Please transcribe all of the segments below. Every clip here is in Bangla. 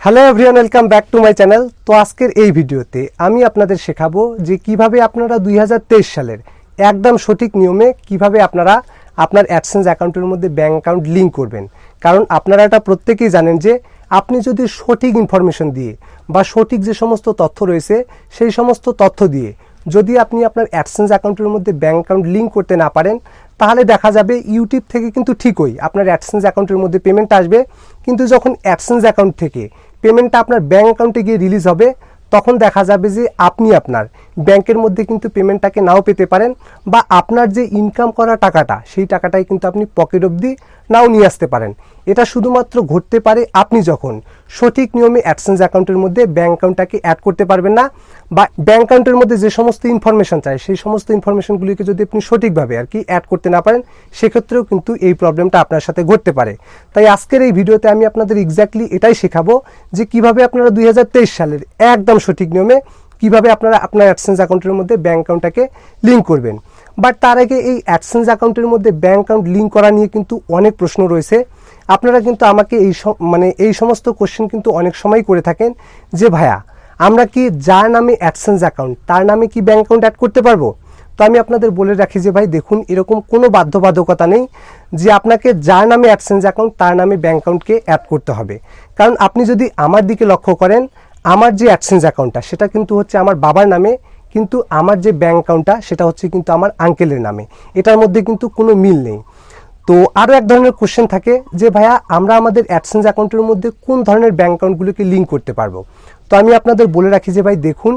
Hello everyone, welcome back to my channel. তো আজকের এই ভিডিওতে আমি আপনাদের শেখাবো যে কিভাবে আপনারা 2023 সালের একদম সঠিক নিয়মে কিভাবে আপনারা আপনার অ্যাডসেন্স অ্যাকাউন্টের মধ্যে ব্যাঙ্ক অ্যাকাউন্ট লিঙ্ক করবেন। কারণ আপনারা এটা প্রত্যেকেই জানেন যে আপনি যদি সঠিক ইনফরমেশন দিয়ে বা সঠিক যে সমস্ত তথ্য রয়েছে সেই সমস্ত তথ্য দিয়ে যদি আপনি আপনার অ্যাডসেন্স অ্যাকাউন্টের মধ্যে ব্যাঙ্ক অ্যাকাউন্ট লিঙ্ক করতে না পারেন, তাহলে দেখা যাবে ইউটিউব থেকে কিন্তু ঠিকই আপনার অ্যাডসেন্স অ্যাকাউন্টের মধ্যে পেমেন্ট আসবে, কিন্তু যখন অ্যাডসেন্স অ্যাকাউন্ট থেকে পেমেন্টটা আপনার ব্যাঙ্ক অ্যাকাউন্টে গিয়ে রিলিজ হবে তখন দেখা যাবে যে আপনি আপনার ব্যাংকের মধ্যে কিন্তু পেমেন্টটাকে নাও পেতে পারেন, বা আপনার যে ইনকাম করা টাকাটা সেই টাকাটাই কিন্তু আপনি পকেট অবধি নাও নিয়ে আসতে পারেন। এটা শুধুমাত্র ঘটতে পারে আপনি যখন সঠিক নিয়মে অ্যাডসেন্স অ্যাকাউন্টের মধ্যে ব্যাঙ্ক অ্যাকাউন্টটাকে অ্যাড করতে পারবেন না, বা ব্যাঙ্ক অ্যাকাউন্টের মধ্যে যে সমস্ত ইনফরমেশন চাই সেই সমস্ত ইনফরমেশনগুলিকে যদি আপনি সঠিকভাবে অ্যাড করতে না পারেন, সেক্ষেত্রেও কিন্তু এই প্রবলেমটা আপনার সাথে ঘটতে পারে। তাই আজকের এই ভিডিওতে আমি আপনাদের এক্স্যাক্টলি এটাই শেখাবো যে কিভাবে আপনারা 2023 সালের একদম সঠিক নিয়মে কিভাবে আপনারা আপনার অ্যাডসেন্স অ্যাকাউন্টের মধ্যে ব্যাঙ্ক অ্যাকাউন্টটাকে লিঙ্ক করবেন। বাট তার আগে এই অ্যাডসেন্স অ্যাকাউন্টের মধ্যে ব্যাঙ্ক অ্যাকাউন্ট লিঙ্ক করা নিয়ে কিন্তু অনেক প্রশ্ন রয়েছে। আপনারা কিন্তু আমাকে এই সমস্ত কোশ্চেন কিন্তু অনেক সময় করে থাকেন যে ভাইয়া, আমরা কি যার নামে অ্যাডসেন্স অ্যাকাউন্ট তার নামে কি ব্যাঙ্ক অ্যাকাউন্ট অ্যাড করতে পারবো? তো আমি আপনাদের বলে রাখি যে ভাই দেখুন, এরকম কোনো বাধ্যবাধকতা নেই যে আপনাকে যার নামে অ্যাডসেন্স অ্যাকাউন্ট তার নামে ব্যাঙ্ক অ্যাকাউন্টকে অ্যাড করতে হবে। কারণ আপনি যদি আমার দিকে লক্ষ্য করেন, আমার যে অ্যাডসেন্স অ্যাকাউন্টটা সেটা কিন্তু হচ্ছে আমার বাবার নামে, কিন্তু আমার যে ব্যাঙ্ক অ্যাকাউন্টটা সেটা হচ্ছে কিন্তু আমার আঙ্কেলের নামে। এটার মধ্যে কিন্তু কোনো মিল নেই। তো আরও এক ধরনের কোশ্চেন থাকে যে ভাইয়া, আমরা আমাদের অ্যাডসেন্স অ্যাকাউন্টের মধ্যে কোন ধরনের ব্যাঙ্ক অ্যাকাউন্টগুলোকে লিঙ্ক করতে পারবো? তো আমি আপনাদের বলে রাখি যে ভাই দেখুন,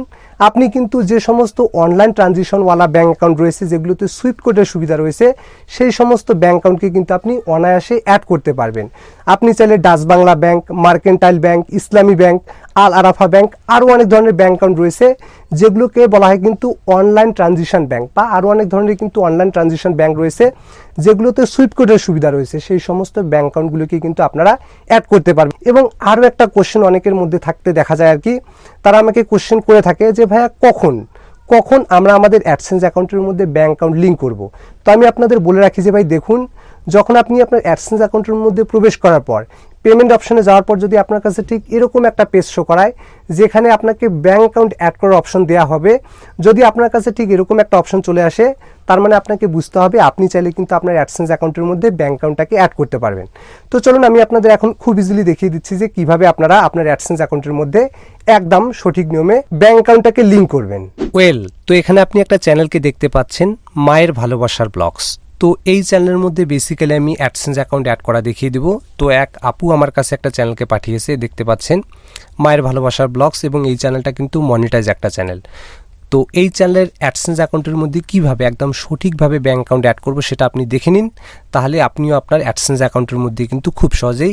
আপনি কিন্তু যে সমস্ত অনলাইন ট্রানজিশনওয়ালা ব্যাঙ্ক অ্যাকাউন্ট রয়েছে যেগুলোতে সুইফট কোডের সুবিধা রয়েছে, সেই সমস্ত ব্যাঙ্ক অ্যাকাউন্টকে কিন্তু আপনি অনায়াসে অ্যাড করতে পারবেন। আপনি চাইলে Dutch Bangla bank, mercantile bank, ইসলামী ব্যাংক, আল আরাফা ব্যাংক, আরও অনেক ধরনের ব্যাঙ্ক অ্যাকাউন্ট রয়েছে যেগুলোকে বলা হয় কিন্তু অনলাইন ট্রানজিশন ব্যাংক, বা আরও অনেক ধরনের কিন্তু অনলাইন ট্রানজিশন ব্যাংক রয়েছে যেগুলোতে সুইফট কোডের সুবিধা রয়েছে। সেই সমস্ত ব্যাঙ্ক অ্যাকাউন্টগুলোকে কিন্তু আপনারা অ্যাড করতে পারবেন। এবং আরও একটা কোশ্চেন অনেকের মধ্যে থাকতে দেখা যায় তারা আমাকে কোশ্চেন করে থাকে যে ভাইয়া কখন আমরা আমাদের অ্যাডসেন্স অ্যাকাউন্টের মধ্যে ব্যাঙ্ক অ্যাকাউন্ট লিঙ্ক করব? তো আমি আপনাদের বলে রাখি যে ভাই দেখুন, যখন আপনি আপনার অ্যাডসেন্স অ্যাকাউন্টের মধ্যে প্রবেশ করার পর পেমেন্ট অপশনে যাওয়ার পর যদি আপনার কাছে ঠিক এরকম একটা পেজ শো করায় যেখানে আপনাকে ব্যাঙ্ক অ্যাকাউন্ট অ্যাড করার অপশন দেওয়া হবে, যদি আপনার কাছে ঠিক এরকম একটা অপশন চলে আসে, তার মানে আপনাকে বুঝতে হবে আপনি চাইলে কিন্তু আপনার অ্যাডসেন্স অ্যাকাউন্টের মধ্যে ব্যাঙ্ক অ্যাকাউন্টটাকে অ্যাড করতে পারবেন। তো চলুন আমি আপনাদের এখন খুব ইজিলি দেখিয়ে দিচ্ছি যে কিভাবে আপনারা আপনার অ্যাডসেন্স অ্যাকাউন্টের মধ্যে একদম সঠিক নিয়মে ব্যাঙ্ক অ্যাকাউন্টটাকে লিঙ্ক করবেন। তো এখানে আপনি একটা চ্যানেলকে দেখতে পাচ্ছেন, মায়ের ভালোবাসার ব্লগস। তো এই চ্যানেলের মধ্যে বেসিক্যালি আমি অ্যাডসেন্স অ্যাকাউন্ট অ্যাড করা দেখিয়ে দেবো। তো এক আপু আমার কাছে একটা চ্যানেলকে পাঠিয়েছে, দেখতে পাচ্ছেন মায়ের ভালোবাসার ব্লগস, এবং এই চ্যানেলটা কিন্তু মনিটাইজ একটা চ্যানেল। তো এই চ্যানেলের অ্যাডসেন্স অ্যাকাউন্টের মধ্যে কিভাবে একদম সঠিকভাবে ব্যাঙ্ক অ্যাকাউন্ট অ্যাড করবো সেটা আপনি দেখে নিন, তাহলে আপনিও আপনার অ্যাডসেন্স অ্যাকাউন্টের মধ্যে কিন্তু খুব সহজেই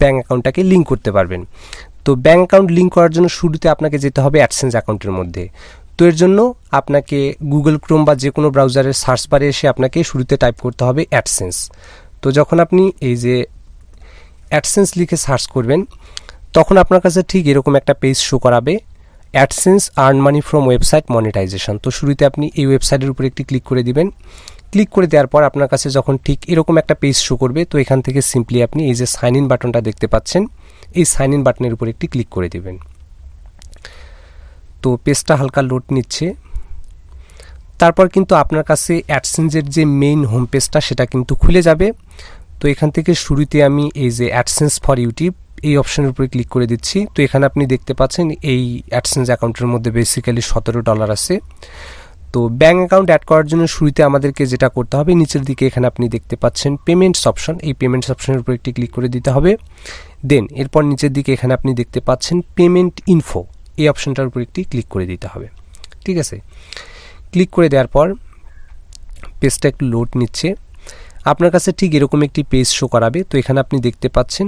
ব্যাঙ্ক অ্যাকাউন্টটাকে লিঙ্ক করতে পারবেন। তো ব্যাঙ্ক অ্যাকাউন্ট লিঙ্ক করার জন্য শুরুতে আপনাকে যেতে হবে অ্যাডসেন্স অ্যাকাউন্টের মধ্যে। তো এর জন্য আপনাকে গুগল ক্রোম বা যে কোনো ব্রাউজারের সার্চ বারে এসে আপনাকে শুরুতে টাইপ করতে হবে অ্যাডসেন্স। তো যখন আপনি এই যে অ্যাডসেন্স লিখে সার্চ করবেন, তখন আপনার কাছে ঠিক এরকম একটা পেজ শো করাবে, AdSense earn money from website monetisation. তো শুরুতে আপনি এই ওয়েবসাইটের উপর একটি ক্লিক করে দিবেন। ক্লিক করে দেওয়ার পর আপনার কাছে যখন ঠিক এরকম একটা পেজ শো করবে, তো এখান থেকে সিম্পলি আপনি এই যে সাইন ইন বাটনটা দেখতে পাচ্ছেন, এই সাইন ইন বাটনের উপর একটি ক্লিক করে দিবেন। তো পেজটা হালকা লোড নিচ্ছে, তারপর কিন্তু আপনার কাছে অ্যাডসেন্সের যে মেইন হোম পেজটা সেটা কিন্তু খুলে যাবে। তো এখান থেকে শুরুতে আমি এই যে অ্যাডসেন্স ফর ইউটিউব এই অপশনের উপরে ক্লিক করে দিচ্ছি। তো এখানে আপনি দেখতে পাচ্ছেন এই অ্যাডসেন্স অ্যাকাউন্টের মধ্যে বেসিক্যালি $17 আছে। তো ব্যাঙ্ক অ্যাকাউন্ট অ্যাড করার জন্য শুরুতে আমাদেরকে যেটা করতে হবে, নিচের দিকে এখানে আপনি দেখতে পাচ্ছেন পেমেন্টস অপশন, এই পেমেন্টস অপশনের উপরে একটি ক্লিক করে দিতে হবে। দেন এরপর নিচের দিকে এখানে আপনি দেখতে পাচ্ছেন পেমেন্ট ইনফো, এই অপশনটার উপর একটি ক্লিক করে দিতে হবে। ঠিক আছে, ক্লিক করে দেওয়ার পর পেজটা একটু লোড নিচ্ছে, আপনার কাছে ঠিক এরকম একটি পেজ শো করাবে। তো এখানে আপনি দেখতে পাচ্ছেন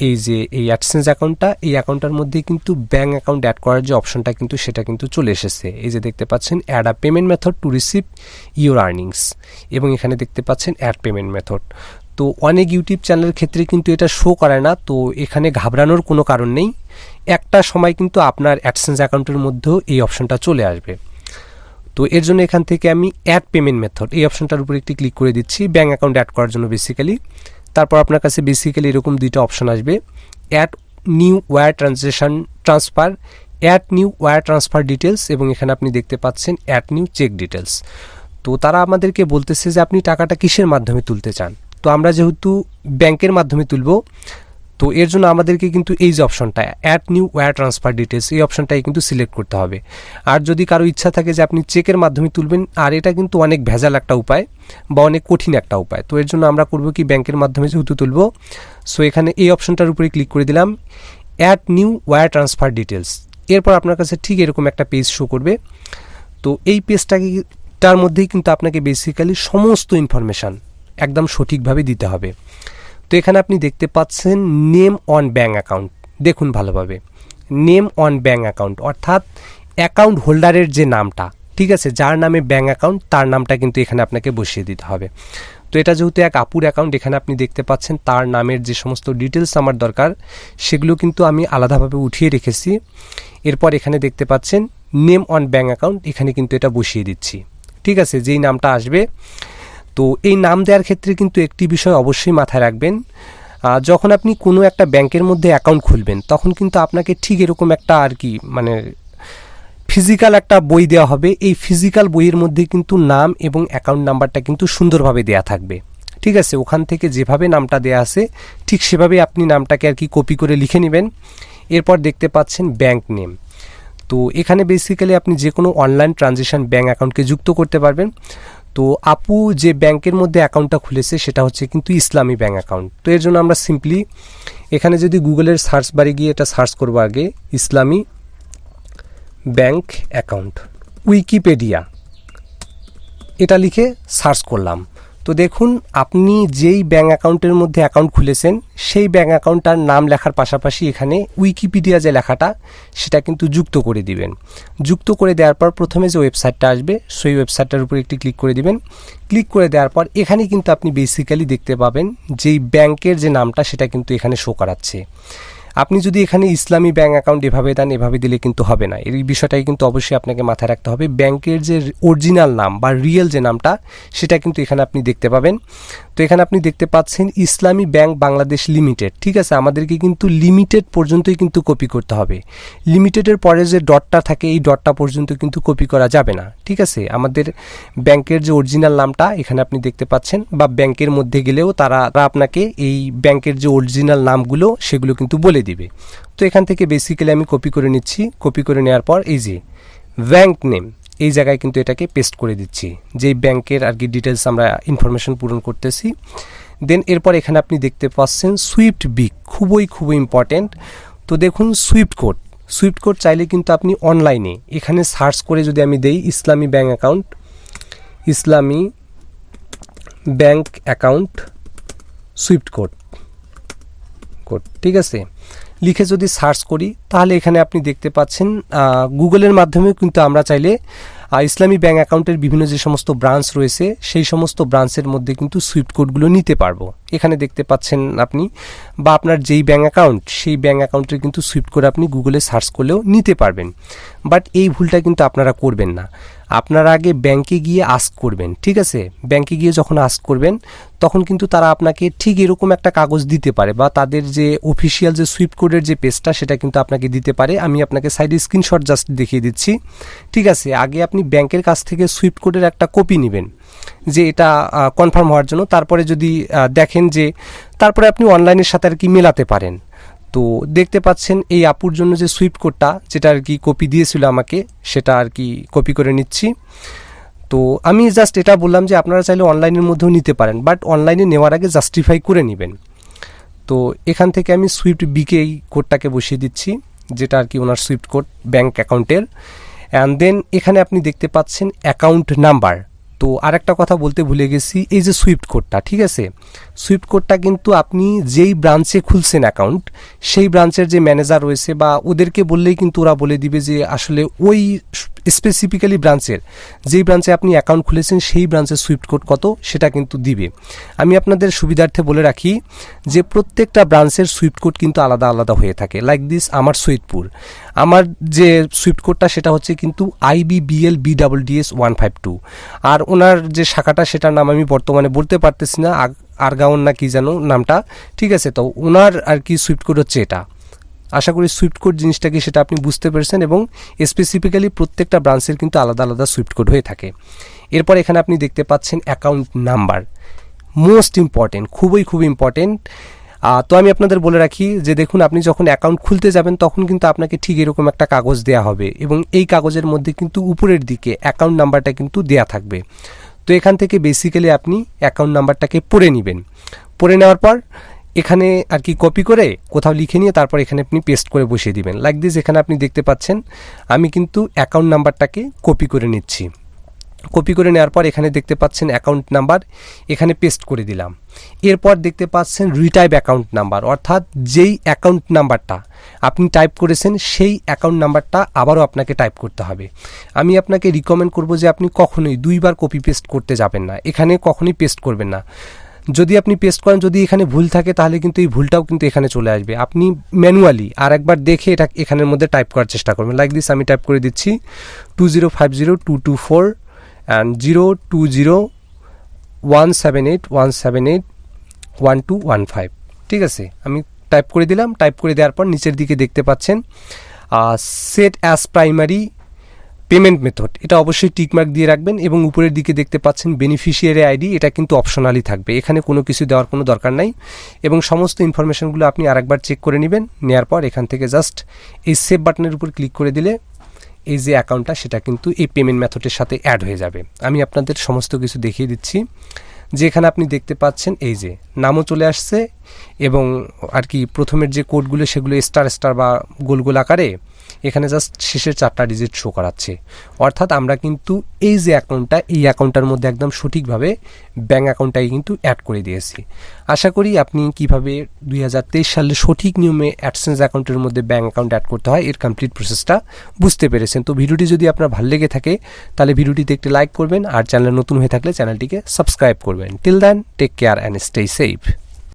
এই যে এই অ্যাডসেন্স অ্যাকাউন্টটা, এই অ্যাকাউন্টটার মধ্যে কিন্তু ব্যাঙ্ক অ্যাকাউন্ট অ্যাড করার যে অপশনটা কিন্তু সেটা কিন্তু চলে এসেছে। এই যে দেখতে পাচ্ছেন add a payment method to receive your earnings, এবং এখানে দেখতে পাচ্ছেন অ্যাড পেমেন্ট মেথড। তো অনেক ইউটিউব চ্যানেলের ক্ষেত্রে কিন্তু এটা শো করে না, তো এখানে ঘাবড়ানোর কোনো কারণ নেই। একটা সময় কিন্তু আপনার অ্যাডসেন্স অ্যাকাউন্টের মধ্যেও এই অপশনটা চলে আসবে। তো এর জন্য এখান থেকে আমি অ্যাড পেমেন্ট মেথড এই অপশনটার উপর একটি ক্লিক করে দিচ্ছি ব্যাঙ্ক অ্যাকাউন্ট অ্যাড করার জন্য বেসিক্যালি। তারপর আপনার কাছে বেসিক্যালি এরকম দুইটা অপশন আসবে, add new wire transfer, add new wire transfer details, এবং এখানে আপনি দেখতে পাচ্ছেন অ্যাড নিউ চেক ডিটেলস। তো তারা আমাদেরকে বলতেছে যে আপনি টাকাটা কিসের মাধ্যমে তুলতে চান। তো আমরা যেহেতু ব্যাংকের মাধ্যমে তুলব, তো এর জন্য আমাদেরকে কিন্তু এই যে অপশনটা add new wire transfer details, এই অপশনটাই কিন্তু সিলেক্ট করতে হবে। আর যদি কারো ইচ্ছা থাকে যে আপনি চেকের মাধ্যমে তুলবেন, আর এটা কিন্তু অনেক ভেজাল একটা উপায় বা অনেক কঠিন একটা উপায়, তো এর জন্য আমরা করব কি ব্যাংকের মাধ্যমে যেহেতু তুলব, সো এখানে এই অপশনটার উপরে ক্লিক করে দিলাম add new wire transfer details. এরপর আপনার কাছে ঠিক এরকম একটা পেজ শো করবে। তো এই পেজটার মধ্যেই কিন্তু আপনাকে বেসিক্যালি সমস্ত ইনফরমেশান একদম সঠিকভাবে দিতে হবে। তো এখানে আপনি দেখতে পাচ্ছেন নেম অন ব্যাঙ্ক অ্যাকাউন্ট, দেখুন ভালোভাবে, নেম অন ব্যাঙ্ক অ্যাকাউন্ট অর্থাৎ অ্যাকাউন্ট হোল্ডারের যে নামটা, ঠিক আছে, যার নামে ব্যাঙ্ক অ্যাকাউন্ট তার নামটা কিন্তু এখানে আপনাকে বসিয়ে দিতে হবে। তো এটা যেহেতু এক আপুর অ্যাকাউন্ট, এখানে আপনি দেখতে পাচ্ছেন তার নামের যে সমস্ত ডিটেলস আমার দরকার সেগুলো কিন্তু আমি আলাদাভাবে উঠিয়ে রেখেছি। এরপর এখানে দেখতে পাচ্ছেন নেম অন ব্যাঙ্ক অ্যাকাউন্ট, এখানে কিন্তু এটা বসিয়ে দিচ্ছি, ঠিক আছে, যেই নামটা আসবে। তো এই নাম দেওয়ার ক্ষেত্রে কিন্তু একটি বিষয় অবশ্যই মাথায় রাখবেন, যখন আপনি কোনো একটা ব্যাংকের মধ্যে অ্যাকাউন্ট খুলবেন তখন কিন্তু আপনাকে ঠিক এরকম একটা আর কি মানে ফিজিক্যাল একটা বই দেওয়া হবে। এই ফিজিক্যাল বইয়ের মধ্যে কিন্তু নাম এবং অ্যাকাউন্ট নাম্বারটা কিন্তু সুন্দরভাবে দেওয়া থাকবে, ঠিক আছে। ওখান থেকে যেভাবে নামটা দেওয়া আছে ঠিক সেভাবে আপনি নামটাকে আর কি কপি করে লিখে নেবেন। এরপর দেখতে পাচ্ছেন ব্যাংক নেম। তো এখানে বেসিক্যালি আপনি যে কোনো অনলাইন ট্রানজেকশন ব্যাঙ্ক অ্যাকাউন্টকে যুক্ত করতে পারবেন। তো আপু যে ব্যাংকের মধ্যে অ্যাকাউন্টটা খুলেছে সেটা হচ্ছে কিন্তু ইসলামী ব্যাঙ্ক অ্যাকাউন্ট। তো এর জন্য আমরা সিম্পলি এখানে যদি গুগলের সার্চ বারে গিয়ে এটা সার্চ করবো, আগে ইসলামী ব্যাঙ্ক অ্যাকাউন্ট উইকিপিডিয়া এটা লিখে সার্চ করলাম। তো দেখুন আপনি যেই ব্যাঙ্ক অ্যাকাউন্টের মধ্যে অ্যাকাউন্ট খুলেছেন সেই ব্যাঙ্ক অ্যাকাউন্টটার নাম লেখার পাশাপাশি এখানে উইকিপিডিয়া যে লেখাটা সেটা কিন্তু যুক্ত করে দিবেন। যুক্ত করে দেওয়ার পর প্রথমে যে ওয়েবসাইটটা আসবে সেই ওয়েবসাইটটার উপরে একটি ক্লিক করে দিবেন। ক্লিক করে দেওয়ার পর এখানে কিন্তু আপনি বেসিক্যালি দেখতে পাবেন যেই ব্যাংকের যে নামটা সেটা কিন্তু এখানে শো করাচ্ছে। আপনি যদি এখানে ইসলামী ব্যাঙ্ক অ্যাকাউন্ট এভাবে দেন, এভাবে দিলে কিন্তু হবে না। এই বিষয়টাই কিন্তু অবশ্যই আপনাকে মাথায় রাখতে হবে। ব্যাংকের যে অরিজিনাল নাম বা রিয়েল যে নামটা সেটা কিন্তু এখানে আপনি দেখতে পাবেন। তো এখানে আপনি দেখতে পাচ্ছেন ইসলামী ব্যাংক বাংলাদেশ লিমিটেড, ঠিক আছে। আমাদেরকে কিন্তু লিমিটেড পর্যন্তই কিন্তু কপি করতে হবে। লিমিটেডের পরে যে ডটটা থাকে এই ডটটা পর্যন্ত কিন্তু কপি করা যাবে না, ঠিক আছে। আমাদের ব্যাংকের যে অরিজিনাল নামটা এখানে আপনি দেখতে পাচ্ছেন, বা ব্যাংকের মধ্যে গেলেও তারা আপনাকে এই ব্যাংকের যে অরিজিনাল নামগুলো সেগুলো কিন্তু বলে দিবে। তো এখান থেকে বেসিক্যালি আমি কপি করে নিচ্ছি। কপি করে নেওয়ার পর এই যে ব্যাংক নেম এই জায়গায় কিন্তু এটাকে পেস্ট করে দিচ্ছি, যেই ব্যাংকের আর কি ডিটেলস আমরা ইনফরমেশন পূরণ করতেছি। দেন এরপর এখানে আপনি দেখতে পাচ্ছেন সুইফট বিক, খুবই ইম্পর্টেন্ট। তো দেখুন সুইফট কোড চাইলে কিন্তু আপনি অনলাইনে এখানে সার্চ করে যদি আমি দেই ইসলামী ব্যাংক অ্যাকাউন্ট, ইসলামী ব্যাংক অ্যাকাউন্ট সুইফট কোড, ঠিক আছে, লিখে যদি সার্চ করি তাহলে এখানে আপনি দেখতে পাচ্ছেন গুগলের মাধ্যমে কিন্তু আমরা চাইলে ইসলামী ব্যাংক অ্যাকাউন্টের বিভিন্ন যে সমস্ত ব্রাঞ্চ রয়েছে সেই সমস্ত ব্রাঞ্চের মধ্যে কিন্তু সুইফট কোডগুলো নিতে পারবো। এখানে দেখতে পাচ্ছেন আপনি, বা আপনার যেই ব্যাংক অ্যাকাউন্ট সেই ব্যাংক অ্যাকাউন্টের কিন্তু সুইফট কোড আপনি গুগলে সার্চ করলেও নিতে পারবেন। বাট এই ভুলটা কিন্তু আপনারা করবেন না। আপনারা আগে ব্যাংকে গিয়ে আস্ক করবেন, ঠিক আছে। ব্যাংকে গিয়ে যখন আস্ক করবেন তখন কিন্তু তারা আপনাকে ঠিক এরকম একটা কাগজ দিতে পারে, বা তাদের যে অফিসিয়াল যে সুইফট কোডের যে পেজটা সেটা কিন্তু আপনাকে দিতে পারে। আমি আপনাকে সাইডে স্ক্রিনশট জাস্ট দেখিয়ে দিচ্ছি, ঠিক আছে। আগে আপনি ব্যাংকের কাছ থেকে সুইফট কোডের একটা কপি নেবেন, যে এটা কনফার্ম হওয়ার জন্য। তারপরে যদি দেখেন যে তারপরে আপনি অনলাইনের সাথে আর কি মেলাতে পারেন। তো দেখতে পাচ্ছেন এই আপুর জন্য যে সুইফট কোডটা যেটা আর কি কপি দিয়েছিল আমাকে, সেটা আর কি কপি করে নিচ্ছি। তো আমি জাস্ট এটা বললাম যে আপনারা চাইলে অনলাইনের মধ্যেও নিতে পারেন, বাট অনলাইনে নেওয়ার আগে জাস্টিফাই করে নেবেন। তো এখান থেকে আমি সুইফট বিকে এই কোডটাকে বসিয়ে দিচ্ছি, যেটা আর কি ওনার সুইফট কোড ব্যাংক অ্যাকাউন্টের। অ্যান্ড দেন এখানে আপনি দেখতে পাচ্ছেন অ্যাকাউন্ট নাম্বার। তো আরেকটা কথা বলতে ভুলে গেছি, এই যে সুইফট কোডটা, ঠিক আছে, সুইফট কোডটা কিন্তু আপনি যেই ব্রাঞ্চে খুলছেন অ্যাকাউন্ট সেই ব্রাঞ্চের যে ম্যানেজার রয়েছে বা ওদেরকে বললেই কিন্তু ওরা বলে দিবে যে আসলে ওই স্পেসিফিক্যালি ব্রাঞ্চের যেই ব্রাঞ্চে আপনি অ্যাকাউন্ট খুলেছেন সেই ব্রাঞ্চের সুইফট কোড কত সেটা কিন্তু দিবে। আমি আপনাদের সুবিধার্থে বলে রাখি যে প্রত্যেকটা ব্রাঞ্চের সুইফট কোড কিন্তু আলাদা আলাদা হয়ে থাকে। লাইক দিস, আমার সৈয়দপুর, আমার যে সুইফট কোডটা সেটা হচ্ছে কিন্তু IBBL BDDS 152, আর ওনার যে শাখাটা সেটার নাম আমি বর্তমানে বলতে পারতেছি না, আরগাউন না কি যেন নামটা, ঠিক আছে। তো ওনার আর কি সুইফট কোড হচ্ছে এটা। আশা করি সুইফট কোড জিনিসটা কি সেটা আপনি বুঝতে পেরেছেন, এবং স্পেসিফিক্যালি প্রত্যেকটা ব্রাঞ্চের কিন্তু আলাদা আলাদা সুইফট কোড হয়ে থাকে। এরপর এখানে আপনি দেখতে পাচ্ছেন অ্যাকাউন্ট নাম্বার, মোস্ট ইম্পর্টেন্ট, খুবই ইম্পর্টেন্ট। তো আমি আপনাদের বলে রাখি যে দেখুন, আপনি যখন অ্যাকাউন্ট খুলতে যাবেন তখন কিন্তু আপনাকে ঠিক এরকম একটা কাগজ দেওয়া হবে, এবং এই কাগজের মধ্যে কিন্তু উপরের দিকে অ্যাকাউন্ট নাম্বারটা কিন্তু দেওয়া থাকবে। তো এখান থেকে বেসিক্যালি আপনি অ্যাকাউন্ট নাম্বারটাকে পড়ে নেবেন। পড়ে নেওয়ার পর এখানে আর কি কপি করে কোথাও লিখে নিয়ে তারপর এখানে আপনি পেস্ট করে বসিয়ে দিবেন। লাইক দিস, এখানে আপনি দেখতে পাচ্ছেন আমি কিন্তু অ্যাকাউন্ট নাম্বারটাকে কপি করে নিচ্ছি। কপি করে নেওয়ার পর এখানে দেখতে পাচ্ছেন অ্যাকাউন্ট নাম্বার, এখানে পেস্ট করে দিলাম। এরপর দেখতে পাচ্ছেন রিটাইপ অ্যাকাউন্ট নাম্বার, অর্থাৎ যেই অ্যাকাউন্ট নাম্বারটা আপনি টাইপ করেছেন সেই অ্যাকাউন্ট নাম্বারটা আবারও আপনাকে টাইপ করতে হবে। আমি আপনাকে রিকমেন্ড করব যে আপনি কখনোই 2 বার কপি পেস্ট করতে যাবেন না, এখানে কখনোই পেস্ট করবেন না। যদি আপনি পেস্ট করেন, যদি এখানে ভুল থাকে তাহলে কিন্তু এই ভুলটাও কিন্তু এখানে চলে আসবে। আপনি ম্যানুয়ালি আর একবার দেখে এটা এখানের মধ্যে টাইপ করার চেষ্টা করবেন। লাইক দিস, আমি টাইপ করে দিচ্ছি 2050224 and 0201781781215। ঠিক আছে, আমি টাইপ করে দিলাম। টাইপ করে দেওয়ার পর নিচের দিকে দেখতে পাচ্ছেন set as primary payment method, এটা অবশ্যই টিকমার্ক দিয়ে রাখবেন। এবং উপরের দিকে দেখতে পাচ্ছেন বেনিফিশিয়ারি আইডি, এটা কিন্তু অপশনালি থাকবে, এখানে কোনো কিছু দেওয়ার কোনো দরকার নাই। এবং সমস্ত ইনফরমেশনগুলো আপনি আরেকবার চেক করে নেবেন। নেওয়ার পর এখান থেকে জাস্ট এই সেভ বাটনের উপর ক্লিক করে দিলে এই যে অ্যাকাউন্টটা সেটা কিন্তু এই পেমেন্ট মেথডের সাথে অ্যাড হয়ে যাবে। আমি আপনাদের সমস্ত কিছু দেখিয়ে দিচ্ছি। যে এখানে আপনি দেখতে পাচ্ছেন এই যে নামও চলে আসছে, এবং আর কি প্রথমের যে কোডগুলো সেগুলো স্টার বা গোল গোল আকারে এখানে জাস্ট শেষের 4টা ডিজিট শো করাচ্ছে। অর্থাৎ আমরা কিন্তু এই যে অ্যাকাউন্টটা, এই অ্যাকাউন্টটার মধ্যে একদম সঠিকভাবে ব্যাঙ্ক অ্যাকাউন্টটাই কিন্তু অ্যাড করে দিয়েছি। আশা করি আপনি কিভাবে 2023 সালে সঠিক নিয়মে অ্যাডসেন্স অ্যাকাউন্টের মধ্যে ব্যাঙ্ক অ্যাকাউন্ট অ্যাড করতে হয় এর কমপ্লিট প্রসেসটা বুঝতে পেরেছেন। তো ভিডিওটি যদি আপনার ভালো লেগে থাকে তাহলে ভিডিওটিতে একটি লাইক করবেন, আর চ্যানেল নতুন হয়ে থাকলে চ্যানেলটিকে সাবস্ক্রাইব করবেন। Till then, take care and stay safe.